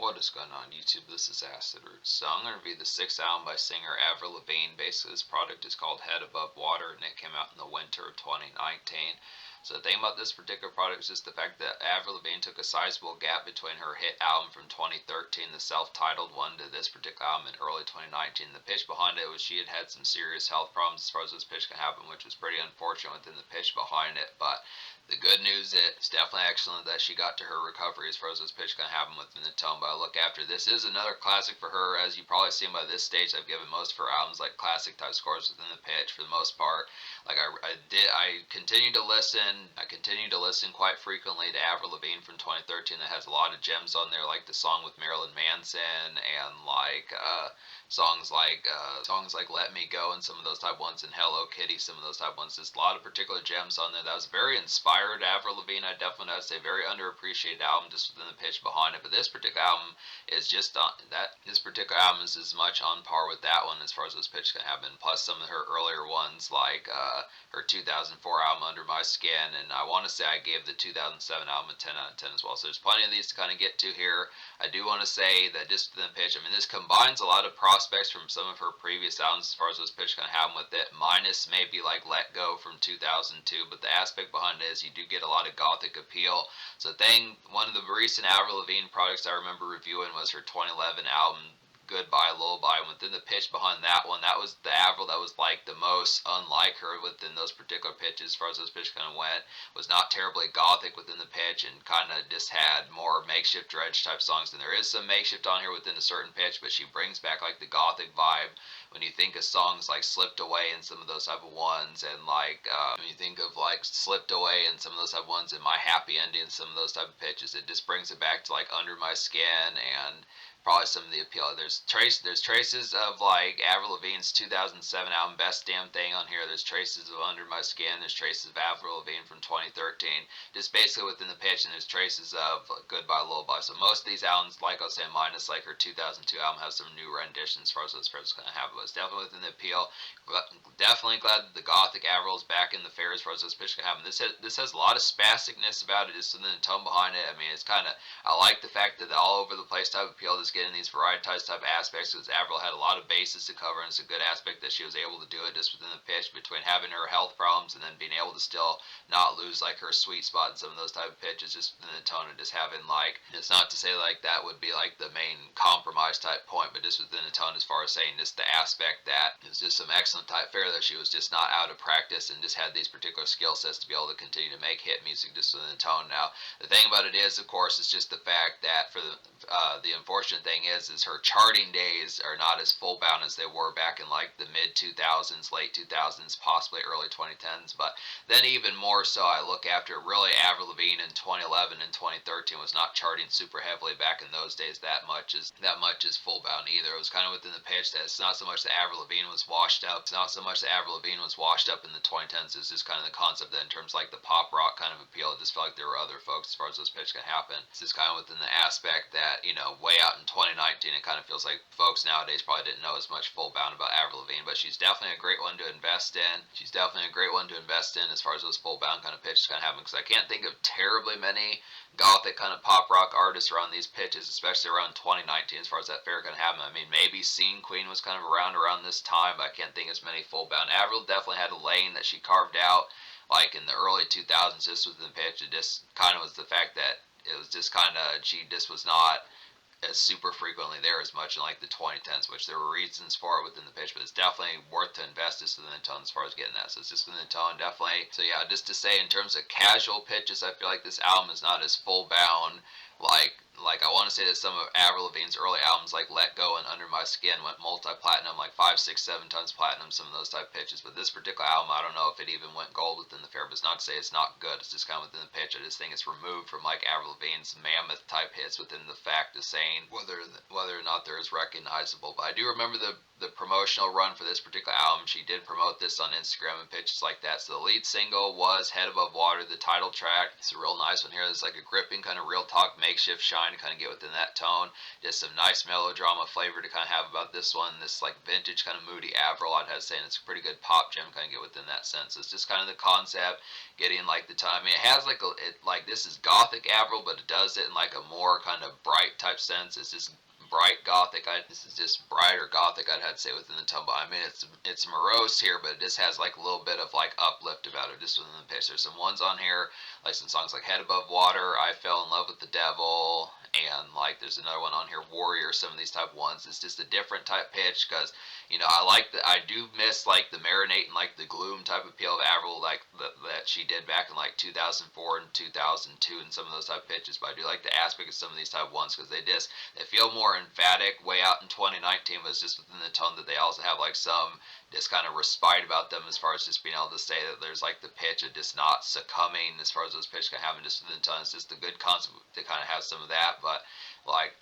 What is going on YouTube? This is Acid Roots. So I'm going to review the 6th album by singer Avril Lavigne. Basically this product is called Head Above Water and it came out in the winter of 2019. So the thing about this particular product is just the fact that Avril Lavigne took a sizable gap between her hit album from 2013, the self-titled one, to this particular album in early 2019. The pitch behind it was she had had some serious health problems as far as this pitch can happen, which was pretty unfortunate within the pitch behind it, but the good news is it's definitely excellent that she got to her recovery as far as this pitch can happen within the tone. But I look after this is another classic for her. As you probably seen by this stage, I've given most of her albums like classic type scores within the pitch for the most part. Like I continue to listen. I continue to listen quite frequently to Avril Lavigne from 2013 that has a lot of gems on there, like the song with Marilyn Manson and like songs like Let Me Go and some of those type ones, and Hello Kitty, some of those type ones. There's a lot of particular gems on there that was very inspired Avril Lavigne. I definitely would say very underappreciated album just within the pitch behind it. But this particular album is just this particular album is as much on par with that one as far as those pitch can happen. Plus some of her earlier ones like her 2004 album Under My Skin, and I want to say I gave the 2007 album a 10 out of 10 as well. So there's plenty of these to kind of get to here. I do want to say that just within the pitch, I mean, this combines a lot of prospects from some of her previous albums as far as those pitch can happen with it, minus maybe like Let Go from 2002, but the aspect behind it is you do get a lot of gothic appeal. So one of the recent Avril Lavigne products I remember reviewing was her 2011 album Goodbye Lullaby, and within the pitch behind that one, that was the Avril that was like the most unlike her within those particular pitches as far as those pitches kind of went. Was not terribly gothic within the pitch and kind of just had more makeshift dredge type songs. And there is some makeshift on here within a certain pitch, but she brings back like the gothic vibe when you think of songs like Slipped Away and some of those type of ones, and like when you think of like Slipped Away and some of those type of ones, and My Happy Ending and some of those type of pitches, it just brings it back to like Under My Skin and probably some of the appeal. There's traces of like Avril Lavigne's 2007 album Best Damn Thing on here. There's traces of Under My Skin. There's traces of Avril Lavigne from 2013. Just basically within the pitch, and there's traces of Goodbye Lullaby. So most of these albums, like I was saying, minus like her 2002 album, have some new renditions as far as those first kind of have. But it's definitely within the appeal. Definitely glad that the gothic Avril is back in the fair as far as this pitch can happen. This has a lot of spasticness about it, just in the tone behind it. I mean, it's kind of, I like the fact that the all over the place type of appeal, just getting these varietized type aspects, because Avril had a lot of bases to cover, and it's a good aspect that she was able to do it just within the pitch, between having her health problems and then being able to still not lose like her sweet spot in some of those type of pitches, just within the tone, and just having like, it's not to say like that would be like the main compromise type point, but just within the tone as far as saying just the aspect that it was just some excellent type fare that she was just not out of practice and just had these particular skill sets to be able to continue to make hit music just within the tone. Now the thing about it is, of course, it's just the fact that for the unfortunate thing is her charting days are not as full bound as they were back in like the mid 2000s, late 2000s, possibly early 2010s. But then even more so, I look after really Avril Lavigne in 2011 and 2013 was not charting super heavily back in those days that much as full bound either. It was kind of within the pitch that it's not so much that Avril Lavigne was washed up. It's not so much that Avril Lavigne was washed up in the 2010s. It's just kind of the concept that in terms of like the pop rock kind of appeal, it just felt like there were other folks as far as those pitch can happen. It's just kind of within the aspect that, you know, way out in 2019, it kind of feels like folks nowadays probably didn't know as much full bound about Avril Lavigne, but she's definitely a great one to invest in. She's definitely a great one to invest in as far as those full bound kind of pitches kind of happen, because I can't think of terribly many gothic kind of pop rock artists around these pitches, especially around 2019 as far as that fair can happen. I mean, maybe Scene Queen was kind of around this time, but I can't think as many full bound. Avril definitely had a lane that she carved out like in the early 2000s just within the pitch. It just kind of was the fact that it was just kind of, she just was not as super frequently there as much in like the 2010s, which there were reasons for it within the pitch, but it's definitely worth to invest just within the tone as far as getting that. So it's just within the tone, definitely. So yeah, just to say in terms of casual pitches, I feel like this album is not as full bound like I want to say that some of Avril Lavigne's early albums like Let Go and Under My Skin went multi-platinum, like 5, 6, 7 tons platinum, some of those type pitches. But this particular album, I don't know if it even went gold within the fair, but it's not to say it's not good. It's just kind of within the pitch. I just think it's removed from like Avril Lavigne's mammoth type hits within the fact of saying whether or not they're as recognizable. But I do remember the the promotional run for this particular album, she did promote this on Instagram and pitches like that. So the lead single was Head Above Water, the title track. It's a real nice one here. There's like a gripping kind of real talk makeshift shine to kind of get within that tone. Just some nice melodrama flavor to kind of have about this one. This like vintage kind of moody Avril, I'd have to say, and it's a pretty good pop gem kind of get within that sense. It's just kind of the concept, getting like the time. I mean, it has like like this is gothic Avril, but it does it in like a more kind of bright type sense. It's just bright gothic. This is just brighter gothic, I'd have to say, within the tone. I mean, it's morose here, but it just has like a little bit of like uplift about it just within the pitch. There's some ones on here, like some songs like Head Above Water, I Fell in Love with the Devil, and like there's another one on here, Warrior. Some of these type ones, it's just a different type pitch because I do miss like the marinate and like the gloom type of appeal of Avril, like that she did back in like 2004 and 2002 and some of those type pitches. But I do like the aspect of some of these type ones because they feel more emphatic way out in 2019, but it's just within the tone that they also have like some just kind of respite about them as far as just being able to say that there's like the pitch of just not succumbing as far as those pitches can have, and just within the tone. It's just a good concept to kind of have some of that, but like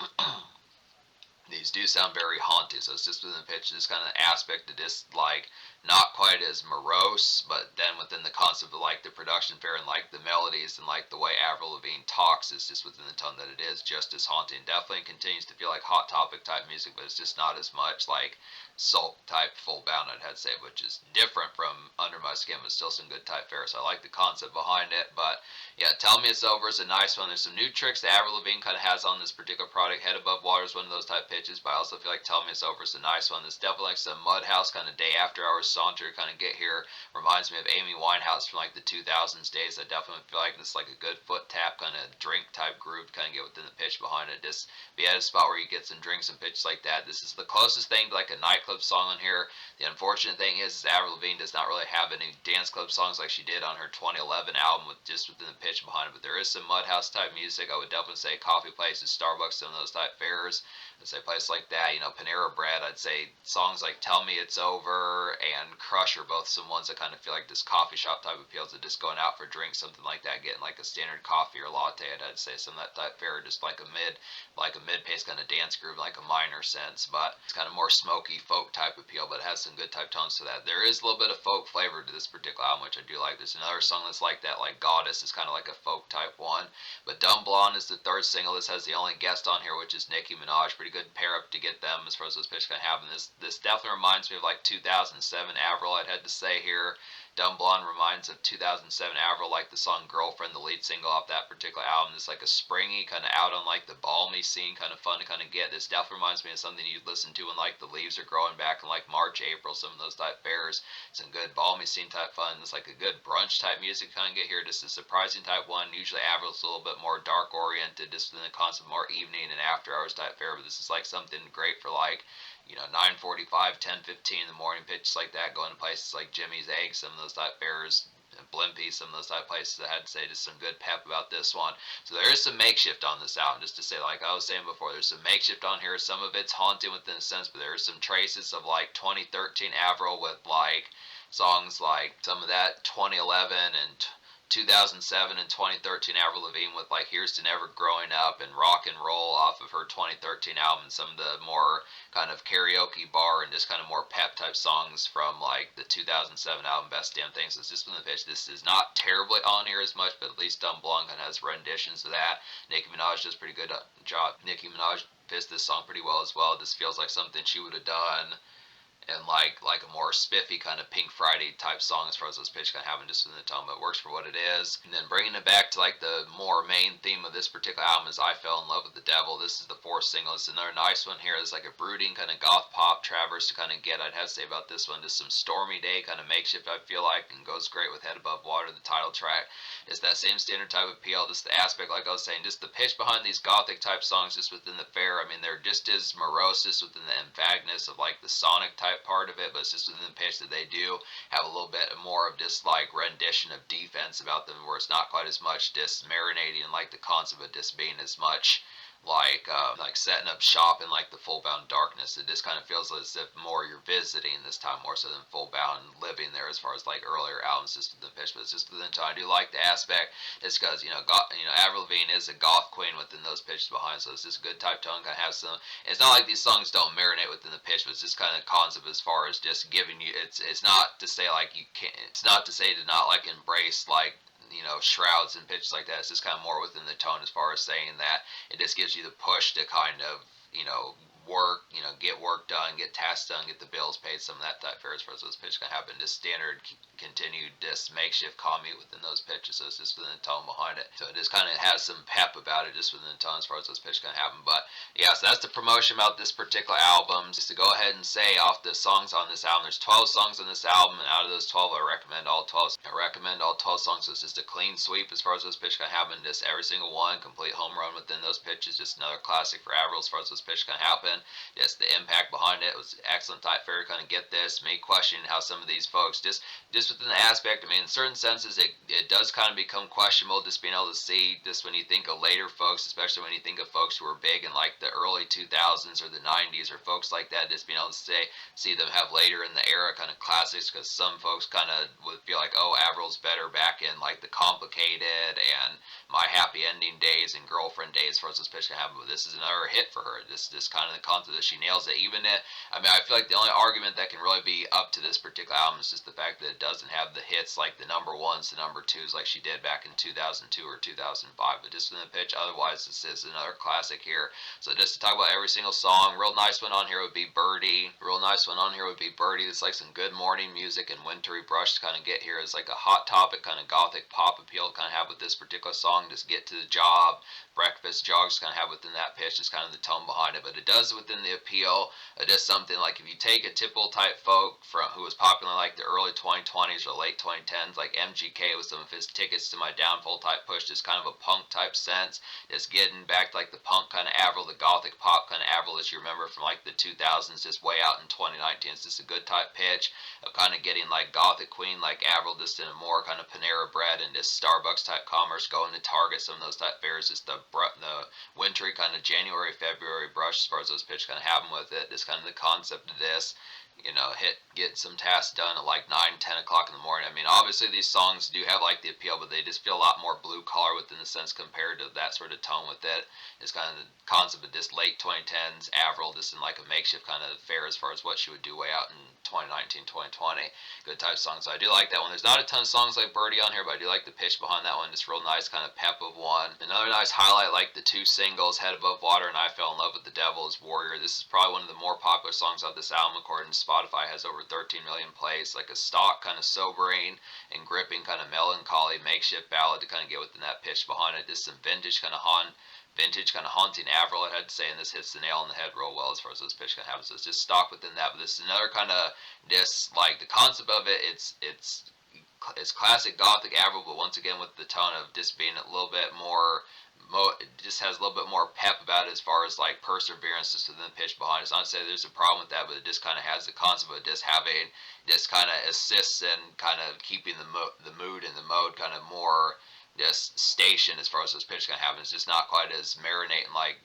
these do sound very haunted, so it's just within the pitch, this kind of aspect of just like not quite as morose, but then within the concept of like the production fair and like the melodies and like the way Avril Lavigne talks is just within the tone that it is just as haunting. Definitely continues to feel like Hot Topic type music, but it's just not as much like sulk type full bound, I'd have to say, which is different from Under My Skin, but still some good type fare. So I like the concept behind it. But yeah, Tell Me It's Over is a nice one. There's some new tricks that Avril Lavigne kind of has on this particular product. Head Above Water is one of those type pitches, but I also feel like Tell Me It's Over is a nice one. There's definitely like some Mudhouse kind of day after hours saunter kind of get here. Reminds me of Amy Winehouse from like the 2000s days. I definitely feel like this is like a good foot tap kind of drink type groove to kind of get within the pitch behind it. Just be at a spot where you get some drinks and pitches like that. This is the closest thing to like a nightclub song on here. The unfortunate thing is Avril Lavigne does not really have any dance club songs like she did on her 2011 album with just within the pitch behind it. But there is some Mudhouse type music. I would definitely say coffee places, Starbucks, some of those type fairs. I'd say a place like that, Panera Bread. I'd say songs like Tell Me It's Over and Crush are both some ones that kind of feel like this coffee shop type appeals to just going out for drinks, something like that, getting like a standard coffee or latte. I'd say some of that type fare, just like a mid-pace kind of dance groove, like a minor sense, but it's kind of more smoky folk type appeal, but it has some good type tones to that. There is a little bit of folk flavor to this particular album, which I do like. There's another song that's like that, like Goddess is kind of like a folk type one, but Dumb Blonde is the third single. This has the only guest on here, which is Nicki Minaj. Pretty good pair up to get them as far as those pitches kind of have. And this definitely reminds me of like 2007 Avril, I'd had to say here. Dumb Blonde reminds of 2007 Avril, like the song Girlfriend, the lead single off that particular album. It's like a springy, kind of out on like the balmy scene, kind of fun to kind of get. This definitely reminds me of something you'd listen to when like the leaves are growing back in like March, April, some of those type fairs. Some good balmy scene type fun. It's like a good brunch type music kind of get here. Just a surprising type one. Usually Avril's a little bit more dark oriented, just in the concept more evening and after hours type fare, but this is like something great for like 9:45, 10:15 in the morning, pitches like that, going to places like Jimmy's Egg, some of those type fairs, Blimpie, some of those type places. I had to say just some good pep about this one. So there is some makeshift on this album, just to say, like I was saying before, there's some makeshift on here. Some of it's haunting within a sense, but there are some traces of like 2013 Avril with like songs like some of that 2011 and 2007 and 2013 Avril Lavigne with like Here's to Never Growing Up and Rock and Roll off of her 2013 album, and some of the more kind of karaoke bar and just kind of more pep type songs from like the 2007 album Best Damn Things. So it's just been the pitch. This is not terribly on here as much, but at least Dumb Blonde kind of has renditions of that. Nicki Minaj does pretty good job. Nicki Minaj fits this song pretty well as well. It just feels like something she would have done and like a more spiffy kind of Pink Friday type song as far as those pitch kind of having just in the tone, but it works for what it is. And then bringing it back to like the more main theme of this particular album is I Fell in Love with the Devil. This is the fourth single. It's another nice one here. It's like a brooding kind of goth pop traverse to kind of get. I'd have to say about this one, just some stormy day kind of makeshift, I feel like, and goes great with Head Above Water, the title track. It's that same standard type of appeal, just the aspect, like I was saying, just the pitch behind these gothic type songs just within the fare. I mean, they're just as morose, just within the emphaticness of like the sonic type part of it, but it's just within the pitch that they do have a little bit more of just like rendition of defense about them, where it's not quite as much just marinating and like the concept of just being as much like setting up shop in like the full bound darkness. It just kind of feels as if more you're visiting this time more so than full bound living there as far as like earlier albums just within pitch. But it's just within tone. I do like the aspect. It's because Avril Lavigne is a goth queen within those pitches behind, so it's just a good type tone. Kind of have some. It's not like these songs don't marinate within the pitch, but it's just kind of concept as far as just giving you. It's not to say like you can't. It's not to say to not like embrace like shrouds and pitches like that. It's just kind of more within the tone as far as saying that it just gives you the push to kind of work, get work done, get tasks done, get the bills paid, some of that type fare as far as those pitches can happen. Just standard continued just makeshift commute within those pitches, so it's just within the tone behind it. So it just kind of has some pep about it just within the tone as far as those pitches can happen. But yeah, so that's the promotion about this particular album. Just to go ahead and say off the songs on this album, there's 12 songs on this album, and out of those 12, I recommend all 12. I recommend all 12 songs. So it's just a clean sweep as far as those pitches can happen. Just every single one, complete home run within those pitches. Just another classic for Avril as far as those pitches can happen. Just the impact behind it was excellent type fair to kind of get this. Me questioning how some of these folks just within the aspect, I mean, in certain senses, it does kind of become questionable just being able to see this when you think of later folks, especially when you think of folks who were big in like the early 2000s or the 90s or folks like that, just being able to see them have later in the era kind of classics, because some folks kind of would feel like, oh, Avril's better back in like the Complicated and My Happy Ending days and Girlfriend days as far as this pitch can happen. But this is another hit for her. This kind of the concept that she nails it. I mean, I feel like the only argument that can really be up to this particular album is just the fact that it doesn't have the hits like the number ones, the number twos like she did back in 2002 or 2005. But just in the pitch, otherwise this is another classic here. So just to talk about every single song, real nice one on here would be Birdie. Real nice one on here would be Birdie. It's like some good morning music and wintry brush to kind of get here. It's like a hot topic kind of gothic pop appeal to kind of have with this particular song. Just get to the job, breakfast jogs kind of have within that pitch. Is kind of the tone behind it, but it does within the appeal. It is something like if you take a typical type folk from who was popular in like the early 2020s or late 2010s, like MGK with some of his Tickets to My Downfall type push, just kind of a punk type sense. Just getting back to like the punk kind of Avril, the gothic pop kind of Avril that you remember from like the 2000s, just way out in 2019. It's just a good type pitch of kind of getting like gothic queen like Avril, just in a more kind of Panera Bread and just Starbucks type commerce, going to Target, some of those type fairs, just the wintry kind of January, February brush as far as those pitch kind of happen with it. Just kind of the concept of this, get some tasks done at like 9, 10 o'clock in the morning. I mean, obviously these songs do have like the appeal, but they just feel a lot more blue collar within the sense compared to that sort of tone with it. It's kind of the concept of this late 2010s Avril, just in like a makeshift kind of fair as far as what she would do way out in 2019, 2020. Good type song. So I do like that one. There's not a ton of songs like Birdie on here, but I do like the pitch behind that one. Just real nice kind of pep of one. Another nice highlight, like the two singles, Head Above Water and I Fell in Love with the Devil, is Warrior. This is probably one of the more popular songs of this album, according to Spotify. Has over 13 million plays. Like a stock kind of sobering and gripping kind of melancholy makeshift ballad to kind of get within that pitch behind it. Just some vintage kind of haunting Avril, I had to say, and this hits the nail on the head real well as far as this pitch can happen. So it's just stock within that. But this is another kind of like the concept of it. It's classic gothic Avril, but once again with the tone of just being a little bit more. It just has a little bit more pep about it as far as like perseverance just within the pitch behind it. It's not to say there's a problem with that, but it just kind of has the concept of just having, just kind of assists in kind of keeping the mood and the mode kind of more just station as far as this pitch can happen. It's just not quite as marinating like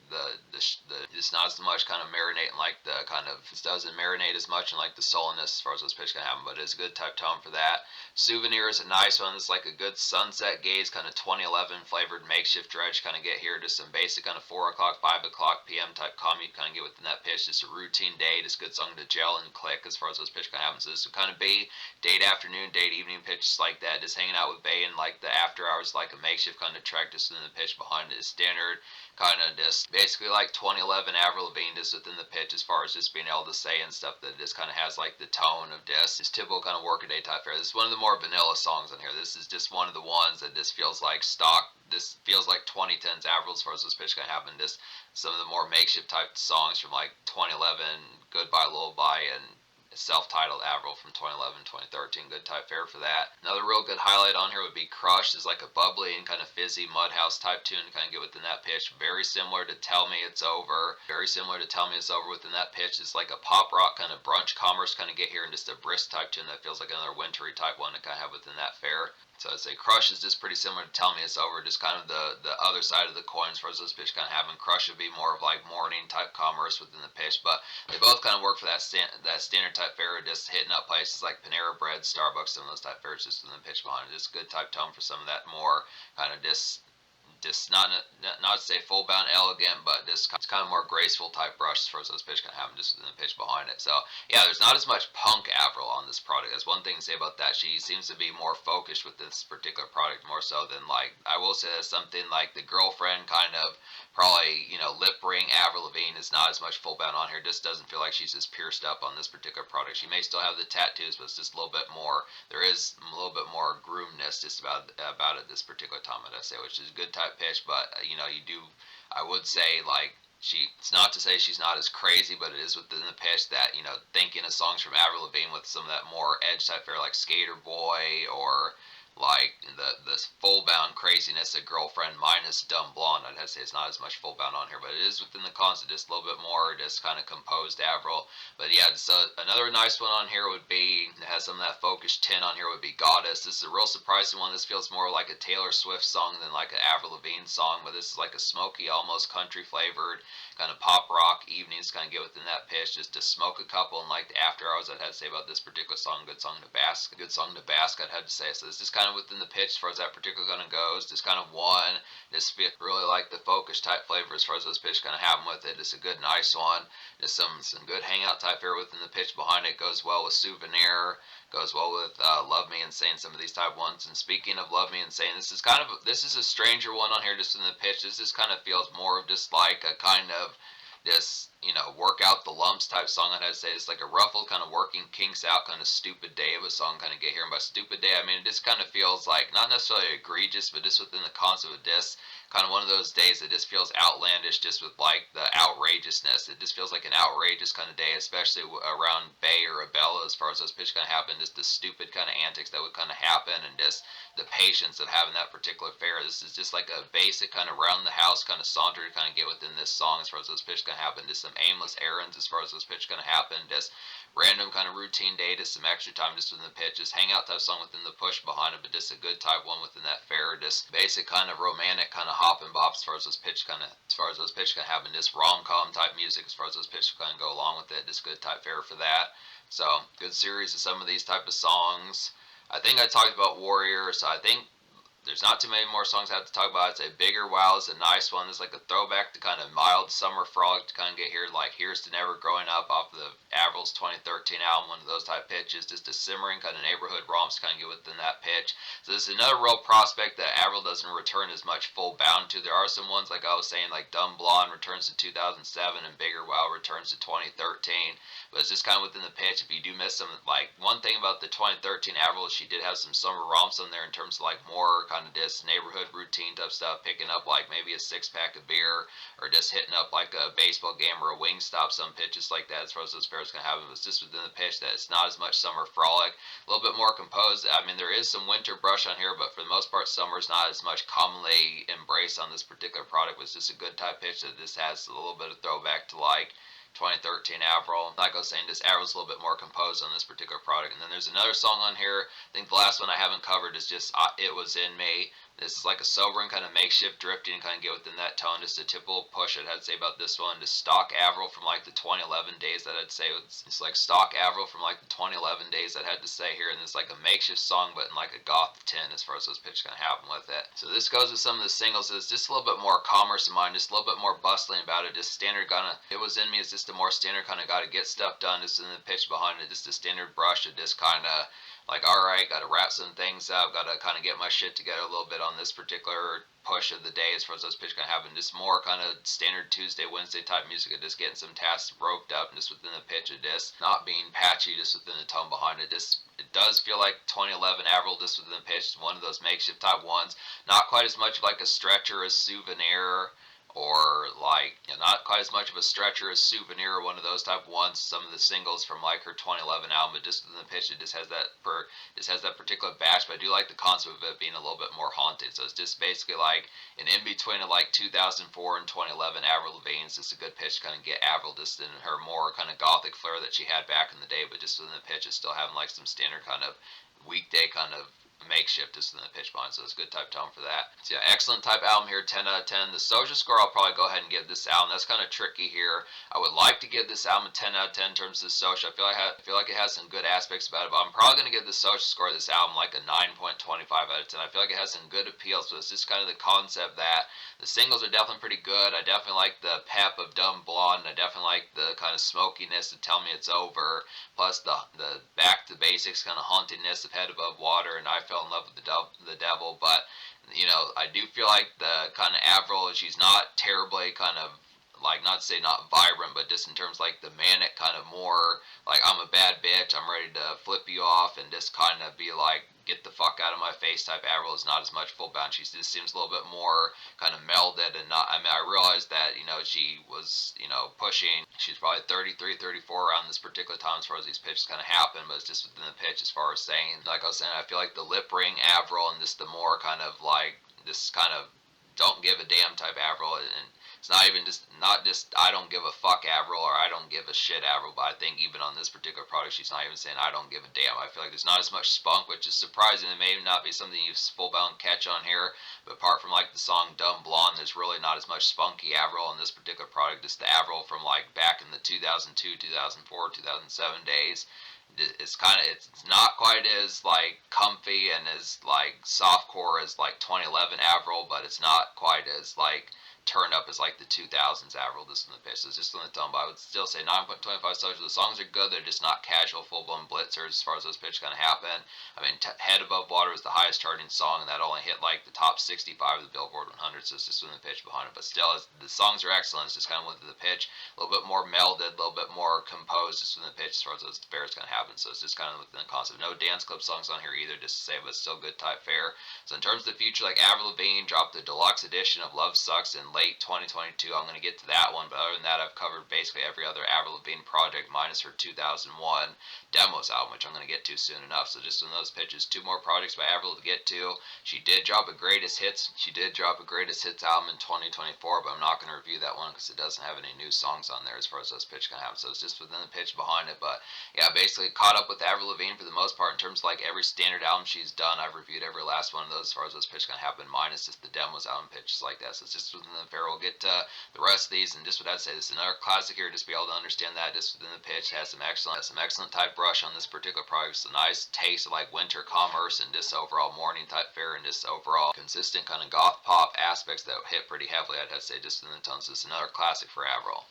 it's not as much kind of marinating like the kind of, it doesn't marinate as much in like the sulliness as far as this pitch can happen, but it's a good type tone for that. Souvenir is a nice one. It's like a good sunset gaze kind of 2011 flavored makeshift dredge kind of get here to some basic kind of 4 o'clock, 5 o'clock p.m. type commute kind of get within that pitch. Just a routine day, just good song to gel and click as far as those pitch can happen. So this would kind of be date afternoon, date evening pitches like that, just hanging out with Bay in like the after hours, like a makeshift kind of track just in the pitch behind it is standard kind of just basically like 2011 Avril Lavigne just within the pitch as far as just being able to say and stuff, that just kind of has like the tone of just this typical kind of workaday type fare. This is one of the more vanilla songs on here. This is just one of the ones that just feels like stock. This feels like 2010s Avril as far as this pitch can happen. Just some of the more makeshift type songs from like 2011, Goodbye Lullaby, and self-titled Avril from 2011, 2013. Good type fare for that. Another real good highlight on here would be Crush. Is like a bubbly and kind of fizzy Mudhouse type tune to kind of get within that pitch. Very similar to Tell Me It's Over. Very similar to Tell Me It's Over within that pitch. It's like a pop rock kind of brunch commerce kind of get here, and just a brisk type tune that feels like another wintry type one to kind of have within that fare. So I'd say Crush is just pretty similar to Tell Me It's Over, just kind of the other side of the coin as far as those pitch kind of having. Crush would be more of like morning type commerce within the pitch, but they both kind of work for that standard type fare, just hitting up places like Panera Bread, Starbucks, some of those type fares just within the pitch behind it. Just good type tone for some of that more kind of just not to say full bound elegant, but just kind of more graceful type brush as far as those pitch kind of happen just within the pitch behind it. So yeah, there's not as much punk Avril on this product. That's one thing to say about that. She seems to be more focused with this particular product more so than like I will say that something like the girlfriend kind of probably lip ring Avril Lavigne is not as much full bound on here. Just doesn't feel like she's as pierced up on this particular product. She may still have the tattoos, but it's just a little bit more. There is a little bit more groomness just about it this particular time, I'd say, which is a good type pitch. But you do, I would say like it's not to say she's not as crazy, but it is within the pitch that thinking of songs from Avril Lavigne with some of that more edge type fare like Skater Boy or like the full bound craziness of Girlfriend minus Dumb Blonde. I'd have to say it's not as much full bound on here, but it is within the concept, just a little bit more just kind of composed Avril. But yeah, so another nice one on here would be, it has some of that focused tin on here, would be Goddess. This is a real surprising one. This feels more like a Taylor Swift song than like an Avril Lavigne song, but this is like a smoky, almost country flavored kind of pop rock evenings kind of get within that pitch, just to smoke a couple and like the after hours. I'd have to say about this particular song, good song to bask, I'd have to say. So this is kind of within the pitch as far as that particular kind of goes. Just kind of one, just really like the focus type flavor as far as those pitch kind of happen with it. Just a good nice one. Just some good hangout type here within the pitch behind it. Goes well with Souvenir. Goes well with Love Me Insane, some of these type ones. And speaking of Love Me Insane, this is a stranger one on here just in the pitch. This just kind of feels more of just like a kind of just work out the lumps type song. I'd say it's like a ruffled kind of working kinks out kind of stupid day of a song kind of get here. And by stupid day, I mean it just kind of feels like not necessarily egregious, but just within the concept of this kind of one of those days that just feels outlandish, just with like the outrageousness. It just feels like an outrageous kind of day, especially around Bay or Abella as far as those pitch kind of happen. Just the stupid kind of antics that would kind of happen, and just the patience of having that particular fare. This is just like a basic kind of round the house kind of saunter to kind of get within this song as far as those pitch can happen. Just some aimless errands as far as those pitch can happen. Just random kind of routine day, just some extra time just within the pitch. Just hang out type song within the push behind it, but just a good type one within that fare. Just basic kind of romantic kind of hop and bop as far as those pitch kind of happen. Just rom-com type music as far as those pitch kind of go along with it. Just good type fare for that. So good series of some of these type of songs. I think I talked about Warrior, so I think there's not too many more songs I have to talk about. I'd say Bigger Wow is a nice one. It's like a throwback to kind of mild summer frolic to kind of get here, like Here's to Never Growing Up off of the Avril's 2013 album, one of those type pitches. Just a simmering kind of neighborhood romps to kind of get within that pitch. So this is another real prospect that Avril doesn't return as much full bound to. There are some ones, like I was saying, like Dumb Blonde returns to 2007 and Bigger Wow returns to 2013. But it's just kind of within the pitch. If you do miss some, like one thing about the 2013 Avril, she did have some summer romps on there in terms of like more kind of just neighborhood routine type stuff, picking up like maybe a 6-pack of beer or just hitting up like a baseball game or a Wingstop, some pitches like that as far as those pairs can have. It was just within the pitch that it's not as much summer frolic, a little bit more composed. I mean, there is some winter brush on here, but for the most part, summer's not as much commonly embraced on this particular product. It's just a good type pitch that this has a little bit of throwback to like 2013 Avril. Like I was saying, this Avril's a little bit more composed on this particular product. And then there's another song on here. I think the last one I haven't covered is just It Was In Me. This is like a sobering kind of makeshift drifting, kind of get within that tone. Just a typical push, I'd say about this one. Just stock Avril from like the 2011 days that I'd say. It's like stock Avril from like the 2011 days that I had to say here. And it's like a makeshift song, but in like a goth tin as far as those pitches kind of happen with it. So this goes with some of the singles. It's just a little bit more commerce in mind, just a little bit more bustling about it. Just standard kind of, It Was In Me is just a more standard kind of got to get stuff done. Just in the pitch behind it, just a standard brush of just kind of like, all right, got to wrap some things up, got to kind of get my shit together a little bit on this particular push of the day as far as those pitch kind of happen. Just more kind of standard Tuesday, Wednesday type music of just getting some tasks roped up and just within the pitch of this, not being patchy, just within the tone behind it. Just it does feel like 2011 Avril just within the pitch, one of those makeshift type ones. Not quite as much like a stretcher as Souvenir, or like not quite as much of a stretcher as Souvenir, or one of those type ones. Some of the singles from like her 2011 album, but just within the pitch, it just has that particular batch. But I do like the concept of it being a little bit more haunted. So it's just basically like an in between of like 2004 and 2011 Avril Lavigne. It's just a good pitch to kind of get Avril just in her more kind of gothic flair that she had back in the day, but just within the pitch, it's still having like some standard kind of weekday kind of makeshift just in the pitch behind, so it's a good type tone for that. So yeah, excellent type album here, 10 out of 10. The social score, I'll probably go ahead and give this album. That's kind of tricky here. I would like to give this album a 10 out of 10 in terms of the social. I feel like it has some good aspects about it, but I'm probably going to give the social score of this album like a 9.25 out of 10. I feel like it has some good appeal, so it's just kind of the concept that the singles are definitely pretty good. I definitely like the pep of Dumb Blonde. I definitely like the kind of smokiness to Tell Me It's Over. Plus the back to basics kind of hauntingness of Head Above Water, and I Fell in Love with the Devil. But I do feel like the kind of Avril, she's not terribly kind of like, not to say not vibrant, but just in terms like the manic kind of more like I'm a bad bitch, I'm ready to flip you off and just kind of be like get the fuck out of my face type Avril is not as much full bound. She just seems a little bit more kind of melded and not. I mean, I realized that she was pushing. She's probably 33, 34 around this particular time as far as these pitches kind of happen, but it's just within the pitch as far as saying. Like I was saying, I feel like the lip ring Avril and just the more kind of like this kind of don't give a damn type Avril, and it's not even not just I don't give a fuck Avril or I don't give a shit Avril, but I think even on this particular product she's not even saying I don't give a damn. I feel like there's not as much spunk, which is surprising. It may not be something you full bound catch on here, but apart from like the song Dumb Blonde, there's really not as much spunky Avril in this particular product. It's the Avril from like back in the 2002, 2004, 2007 days. It's not quite as like comfy and as like softcore as like 2011 Avril, but it's not quite as like turned up as like the 2000s Avril. This in the pitch, so it's just in the tone. But I would still say 9.25 social. The songs are good. They're just not casual, full blown blitzers as far as those pitches kind of happen. I mean, Head Above Water is the highest charting song, and that only hit like the top 65 of the Billboard 100. So it's just in the pitch behind it. But still, the songs are excellent. It's just kind of went through the pitch a little bit more melded, a little bit more composed just in the pitch as far as those fares kind of happen. So it's just kind of within the concept. No dance club songs on here either, just to say, but still good type fare. So in terms of the future, like Avril Lavigne dropped the deluxe edition of Love Sucks in late 2022. I'm going to get to that one, but other than that, I've covered basically every other Avril Lavigne project minus her 2001 Demos album, which I'm going to get to soon enough. So just in those pitches, two more projects by Avril to get to. She did drop a greatest hits. She did drop a greatest hits album in 2024, but I'm not going to review that one because it doesn't have any new songs on there as far as those pitch can have. So it's just within the pitch behind it. But yeah, basically caught up with Avril Lavigne for the most part in terms of like every standard album she's done. I've reviewed every last one of those as far as those pitch can happen, minus just the Demos album pitches like that. So it's just within the fair. We'll get to the rest of these, and just what I'd say, this is another classic here. Just be able to understand that just within the pitch. It has some excellent type brush on this particular product. It's a nice taste of like winter commerce and just overall morning type fare and just overall consistent kind of goth pop aspects that hit pretty heavily. I'd have to say just in the tones. This is another classic for Avril.